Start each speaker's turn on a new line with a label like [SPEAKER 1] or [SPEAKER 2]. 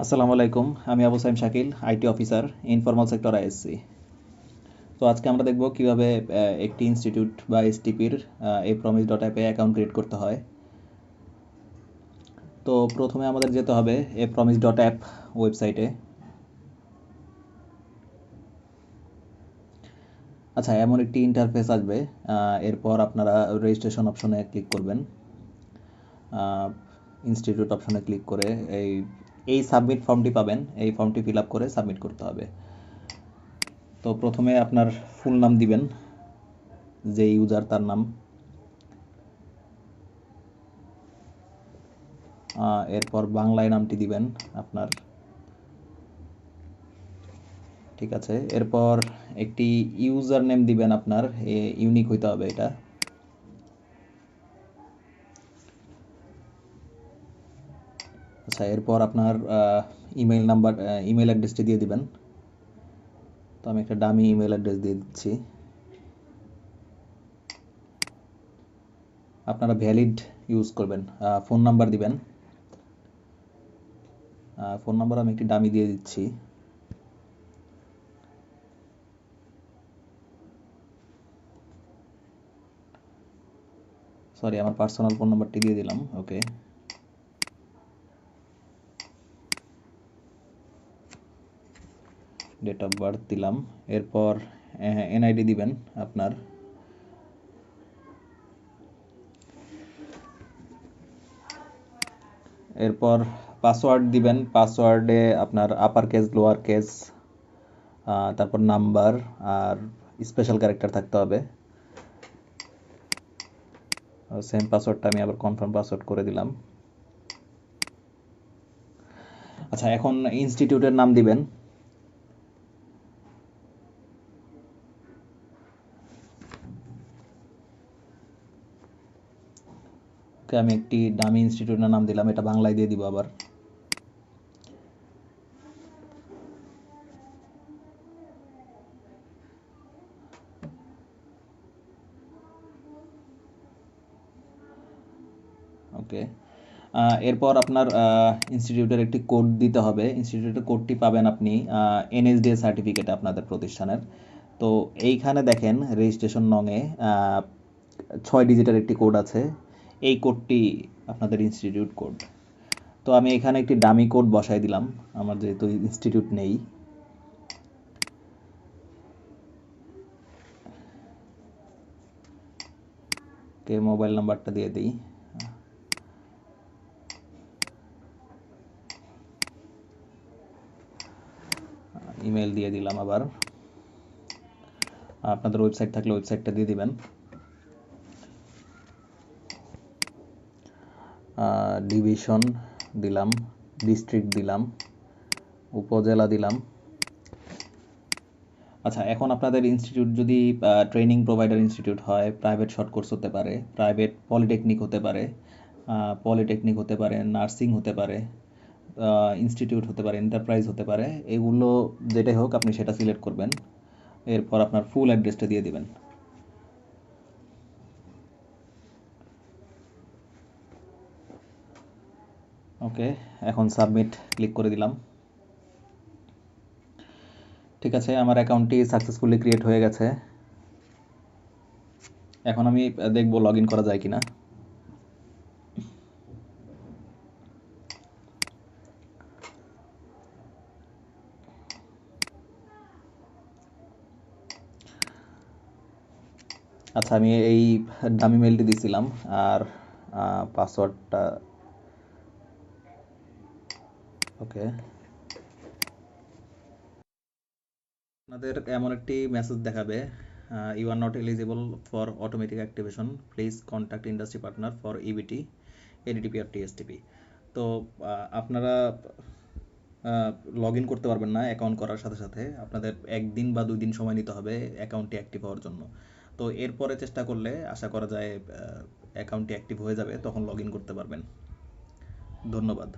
[SPEAKER 1] আসসালামু আলাইকুম, আমি Abu Saim Shakil, IT officer, informal sector ISC. তো আজকে আমরা দেখব কিভাবে একটি ইনস্টিটিউট বা এসটিপির এই প্রমিস ডট অ্যাপে অ্যাকাউন্ট ক্রিয়েট করতে হয়। তো প্রথমে আমাদের যেতে হবে এ প্রমিস ডট অ্যাপ ওয়েবসাইটে। আচ্ছা, এমন একটি ইন্টারফেস আসবে। এরপর আপনারা রেজিস্ট্রেশন অপশনে ক্লিক করবেন। ইনস্টিটিউট অপশনে ক্লিক করে এই এই সাবমিট ফর্মটি পাবেন, এই ফর্মটি ফিল আপ করে সাবমিট করতে হবে। তো প্রথমে আপনার ফুল নাম দিবেন, যে ইউজার তার নাম। এরপর বাংলায় নামটি দিবেন আপনার। ঠিক আছে, এরপর একটি ইউজার নেম দিবেন আপনার, ইউনিক হইতে হবে এটা। আচ্ছা, এরপর আপনার ইমেল নাম্বার, ইমেল অ্যাড্রেসটি দিয়ে দিবেন। তো আমি একটা ডামি ইমেল অ্যাড্রেস দিয়ে দিচ্ছি। আপনারা ভ্যালিড ইউজ করবেন। ফোন নাম্বার দিবেন। ফোন নাম্বার আমি একটি ডামি দিয়ে দিচ্ছি। সরি, আমার পার্সোনাল ফোন নাম্বারটি দিয়ে দিলাম। ওকে, ডেট অফ বার্থ দিলাম। এরপর এনআইডি দিবেন আপনার। এরপর পাসওয়ার্ড দিবেন। পাসওয়ার্ডে আপনার আপার কেস, লোয়ার কেস, তারপর নাম্বার আর স্পেশাল ক্যারেক্টার থাকতে হবে। সেম পাসওয়ার্ডটা আমি আবার কনফার্ম পাসওয়ার্ড করে দিলাম। আচ্ছা, এখন ইনস্টিটিউটের নাম দিবেন। ওকে, আমি একটি ডামি ইনস্টিটিউটের নাম দিলাম, এটা বাংলায় দিয়ে দিব আবার। ওকে, এরপর আপনার ইনস্টিটিউটের একটি কোড দিতে হবে। ইনস্টিটিউটের কোডটি পাবেন আপনি এনএসডিএ সার্টিফিকেট আপনাদের প্রতিষ্ঠানের। তো এইখানে দেখেন রেজিস্ট্রেশন নংয়ে 6 ডিজিটের একটি কোড আছে। এই কোডটি আপনাদের ইনস্টিটিউট কোড। তো আমি এখানে একটি ডামি কোড বসাই দিলাম, আমার যেহেতু ইনস্টিটিউট নেই। কে মোবাইল নাম্বারটা দিয়ে দিই। ইমেল দিয়ে দিলাম আবার। আপনাদের ওয়েবসাইট থাকলে ওয়েবসাইটটা দিয়ে দিবেন। ডিভিশন দিলাম, ডিস্ট্রিক্ট দিলাম, উপজেলা দিলাম। আচ্ছা, এখন আপনাদের ইনস্টিটিউট যদি ট্রেনিং প্রোভাইডার ইনস্টিটিউট হয়, প্রাইভেট শর্ট কোর্স হতে পারে, প্রাইভেট পলিটেকনিক হতে পারে, নার্সিং হতে পারে, ইনস্টিটিউট হতে পারে, এন্টারপ্রাইজ হতে পারে, এগুলো যেটাই হোক আপনি সেটা সিলেক্ট করবেন। এরপর আপনার ফুল অ্যাড্রেসটা দিয়ে দিবেন। ওকে, এখন সাবমিট ক্লিক করে দিলাম। ঠিক আছে, আমার অ্যাকাউন্টটি সাকসেসফুলি ক্রিয়েট হয়ে গেছে। এখন আমি দেখব লগ ইন করা যায় কিনা। আচ্ছা, আমি এই ডামি মেলটি দিছিলাম আর পাসওয়ার্ডটা। ওকে, আপনাদের এমন একটি মেসেজ দেখাবে, you are not eligible for automatic activation, please contact industry partner for EBT, EDTP আর টিএসটিপি। তো আপনারা লগ ইন করতে পারবেন না। অ্যাকাউন্ট করার সাথে সাথে আপনাদের 1 দিন বা 2 দিন সময় নিতে হবে অ্যাকাউন্টটি অ্যাক্টিভ হওয়ার জন্য। তো এরপরে চেষ্টা করলে আশা করা যায় অ্যাকাউন্টটি অ্যাক্টিভ হয়ে যাবে, তখন লগ ইন করতে পারবেন। ধন্যবাদ।